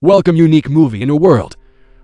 Welcome unique movie in a world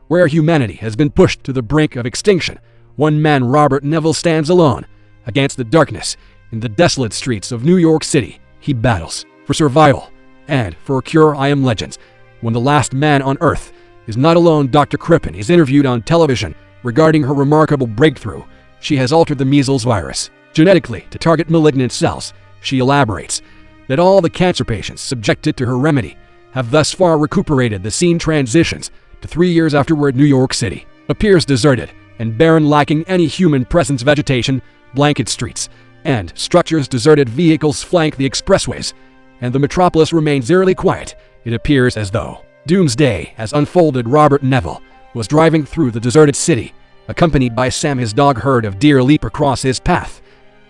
where humanity has been pushed to the brink of extinction. One man, Robert Neville, stands alone against the darkness in the desolate streets of New York City. He battles for survival and for a cure. I Am Legends. When the last man on Earth is not alone, Dr. Crippen is interviewed on television regarding her remarkable breakthrough. She has altered the measles virus genetically to target malignant cells. She elaborates that all the cancer patients subjected to her remedy have thus far recuperated. The scene transitions to 3 years afterward. New York City appears deserted and barren, lacking any human presence. Vegetation, blanket streets, and structures. Deserted vehicles flank the expressways, and the metropolis remains eerily quiet. It appears as though doomsday has unfolded. Robert Neville was driving through the deserted city, accompanied by Sam. His dog herd of deer leap across his path,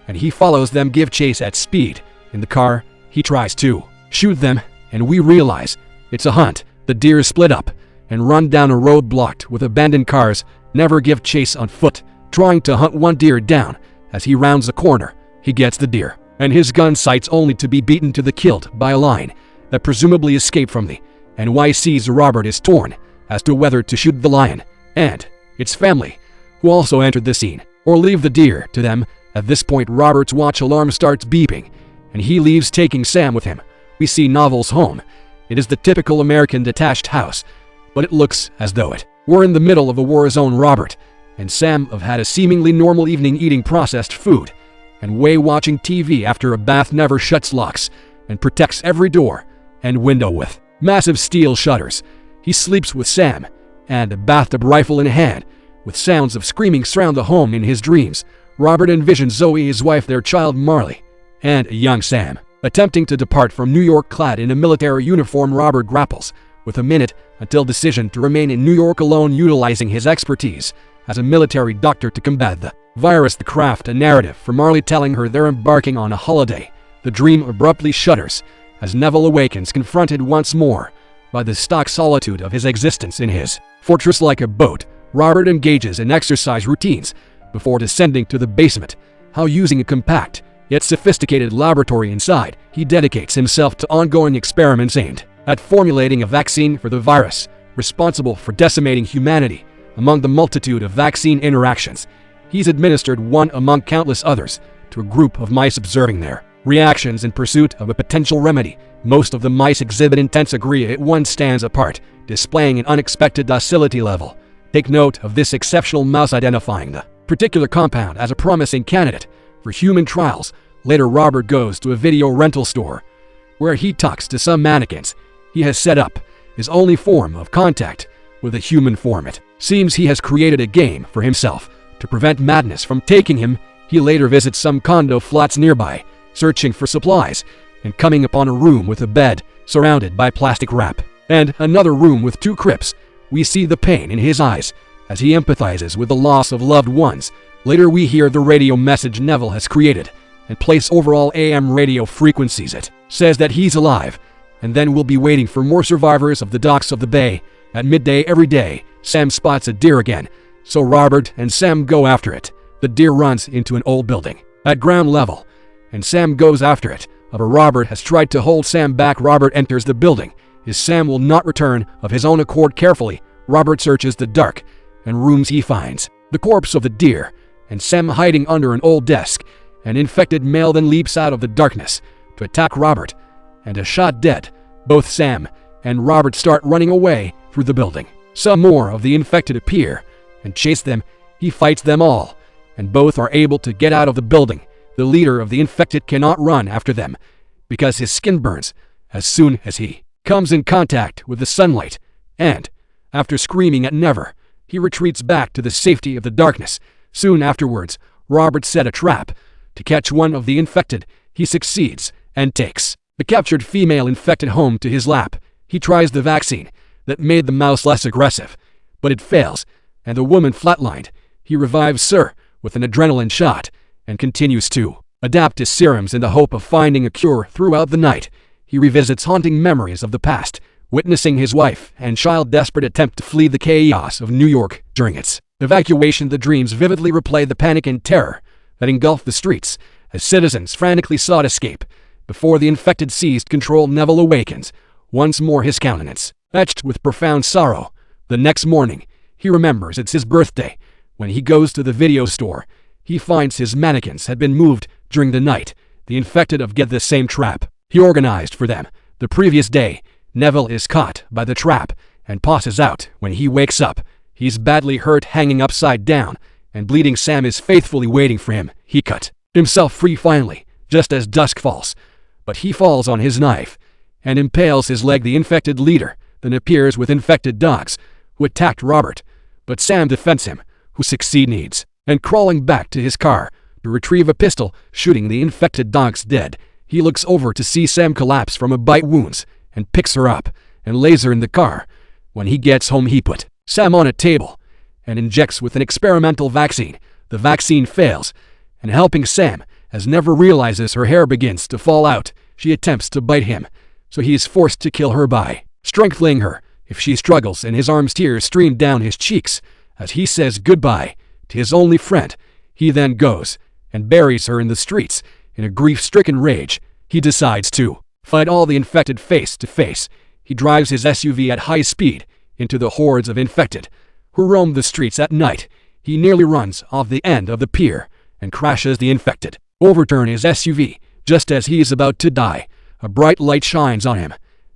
and he follows them, give chase at speed. In the car, he tries to shoot them, and we realize it's a hunt. The deer split up and run down a road blocked with abandoned cars. Never give chase on foot. Trying to hunt one deer down, as he rounds a corner, he gets the deer and his gun sights, only to be beaten to the kilt by a lion that presumably escaped from the NYC's. Robert is torn as to whether to shoot the lion and its family, who also entered the scene, or leave the deer to them. At this point, Robert's watch alarm starts beeping, and he leaves, taking Sam with him. We see Neville's home. It is the typical American detached house, but it looks as though it were in the middle of a war zone. Robert and Sam have had a seemingly normal evening, eating processed food and watching TV after a bath. Never shuts locks and protects every door and window with massive steel shutters. He sleeps with Sam and a bathtub rifle in hand, with sounds of screaming surround the home. In his dreams, Robert envisions Zoe, his wife, their child Marley, and a young Sam attempting to depart from New York clad in a military uniform. Robert grapples with a minute until decision to remain in New York alone, utilizing his expertise as a military doctor to combat the virus. The craft a narrative for Marley, telling her they're embarking on a holiday. The dream abruptly shutters as Neville awakens, confronted once more by the stark solitude of his existence in his fortress. Like a boat, Robert engages in exercise routines before descending to the basement. How, using a compact yet sophisticated laboratory inside, he dedicates himself to ongoing experiments aimed at formulating a vaccine for the virus responsible for decimating humanity. Among the multitude of vaccine interactions, he's administered one among countless others to a group of mice, observing their reactions in pursuit of a potential remedy. Most of the mice exhibit intense agreement. One stands apart, displaying an unexpected docility level. Take note of this exceptional mouse, identifying the particular compound as a promising candidate for human trials. Later, Robert goes to a video rental store where he talks to some mannequins he has set up. His only form of contact with a human form. It seems he has created a game for himself to prevent madness from taking him. He later visits some condo flats nearby, searching for supplies, and coming upon a room with a bed surrounded by plastic wrap, and another room with 2 cribs. We see the pain in his eyes as he empathizes with the loss of loved ones. Later, we hear the radio message Neville has created and place over all AM radio frequencies. It says that he's alive, and then we'll be waiting for more survivors of the docks of the bay. At midday every day, Sam spots a deer again, so Robert and Sam go after it. The deer runs into an old building at ground level, and Sam goes after it. But Robert has tried to hold Sam back. Robert enters the building. His Sam will not return of his own accord. Carefully, Robert searches the dark and rooms. He finds the corpse of the deer and Sam hiding under an old desk. An infected male then leaps out of the darkness to attack Robert and is shot dead. Both Sam and Robert start running away through the building. Some more of the infected appear and chase them. He fights them all, and both are able to get out of the building. The leader of the infected cannot run after them because his skin burns as soon as he comes in contact with the sunlight, and after screaming at Never, he retreats back to the safety of the darkness. Soon afterwards, Robert set a trap to catch one of the infected. He succeeds and takes the captured female infected home to his lap. He tries the vaccine that made the mouse less aggressive, but it fails, and the woman flatlined. He revives her with an adrenaline shot and continues to adapt his serums in the hope of finding a cure. Throughout the night, he revisits haunting memories of the past, witnessing his wife and child desperate attempt to flee the chaos of New York during its evacuation. The dreams vividly replay the panic and terror that engulfed the streets as citizens frantically sought escape. Before the infected seized control, Neville awakens. Once more, his countenance Etched with profound sorrow, the next morning, he remembers it's his birthday. When he goes to the video store, he finds his mannequins had been moved during the night. The infected have get the same trap he organized for them the previous day. Neville is caught by the trap and passes out. When he wakes up, he's badly hurt, hanging upside down, and bleeding. Sam is faithfully waiting for him. He cut himself free finally, just as dusk falls, but he falls on his knife and impales his leg. The infected leader then appears with infected dogs who attacked Robert, but Sam defends him, who succeeds and crawling back to his car to retrieve a pistol, shooting the infected dogs dead. He looks over to see Sam collapse from a bite wounds and picks her up and lays her in the car. When he gets home, he put Sam on a table and injects with an experimental vaccine. The vaccine fails, and helping Sam, as Never realizes her hair begins to fall out, she attempts to bite him, so he is forced to kill her by strangling her. If she struggles in his arms, tears stream down his cheeks as he says goodbye to his only friend. He then goes and buries her in the streets. In a grief-stricken rage, he decides to fight all the infected face to face. He drives his SUV at high speed into the hordes of infected who roam the streets at night. He nearly runs off the end of the pier and crashes. The infected overturn his SUV just as he is about to die. A bright light shines on him,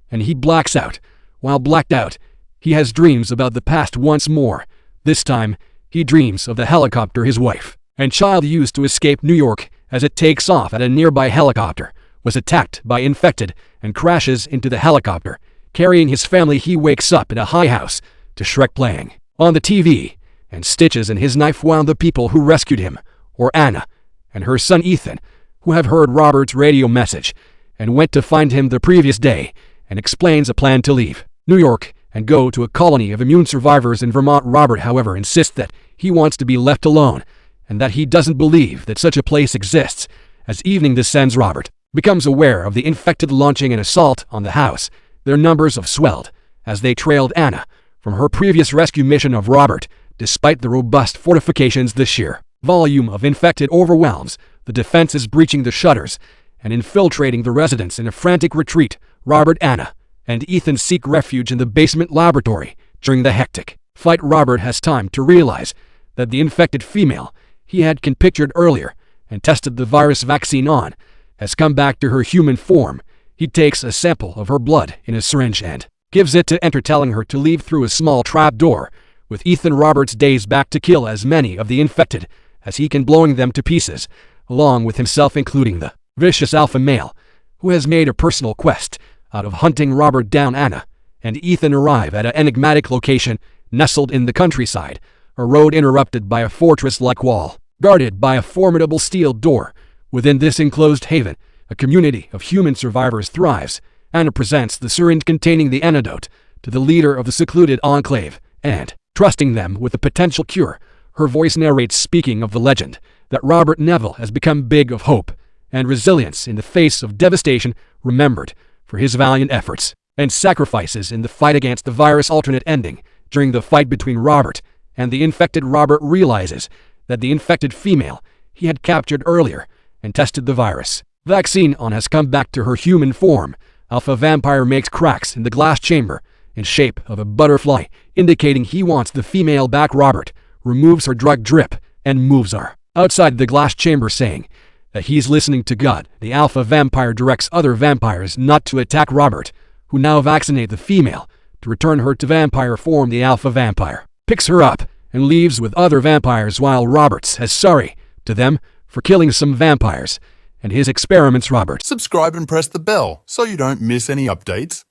and he blacks out. While blacked out, he has dreams about the past once more. This time, he dreams of the helicopter his wife and child used to escape New York. As it takes off at a nearby helicopter, was attacked by infected and crashes into the helicopter. Carrying his family, he wakes up in a high house to Shrek playing on the TV, and stitches in his knife while the people who rescued him, or Anna and her son Ethan, who have heard Robert's radio message and went to find him the previous day, and explains a plan to leave New York and go to a colony of immune survivors in Vermont. Robert, however, insists that he wants to be left alone and that he doesn't believe that such a place exists. As evening descends, Robert becomes aware of the infected launching an assault on the house. Their numbers have swelled as they trailed Anna from her previous rescue mission of Robert. Despite the robust fortifications, the sheer volume of infected overwhelms the defenses, breaching the shutters and infiltrating the residence. In a frantic retreat, Robert, Anna, and Ethan seek refuge in the basement laboratory. During the hectic fight, Robert has time to realize that the infected female he had pictured earlier and tested the virus vaccine on has come back to her human form. He takes a sample of her blood in a syringe and gives it to enter, telling her to leave through a small trap door. With Ethan, Robert's days back to kill as many of the infected as he can, blowing them to pieces, along with himself, including the vicious alpha male, who has made a personal quest out of hunting Robert down. Anna and Ethan arrive at an enigmatic location nestled in the countryside, a road interrupted by a fortress-like wall, guarded by a formidable steel door. Within this enclosed haven, a community of human survivors thrives. Anna presents the syringe containing the antidote to the leader of the secluded enclave, and, trusting them with a potential cure, her voice narrates, speaking of the legend, that Robert Neville has become big of hope and resilience in the face of devastation, remembered for his valiant efforts and sacrifices in the fight against the virus. Alternate ending. During the fight between Robert and the infected, Robert realizes that the infected female he had captured earlier and tested the virus vaccine on has come back to her human form. Alpha Vampire makes cracks in the glass chamber in shape of a butterfly, indicating he wants the female back. Robert removes her drug drip and moves her outside the glass chamber, saying that he's listening to God. The Alpha Vampire directs other vampires not to attack Robert, who now vaccinate the female to return her to vampire form. The Alpha Vampire picks her up and leaves with other vampires, while Robert says sorry to them for killing some vampires and his experiments. Robert subscribe and press the bell so you don't miss any updates.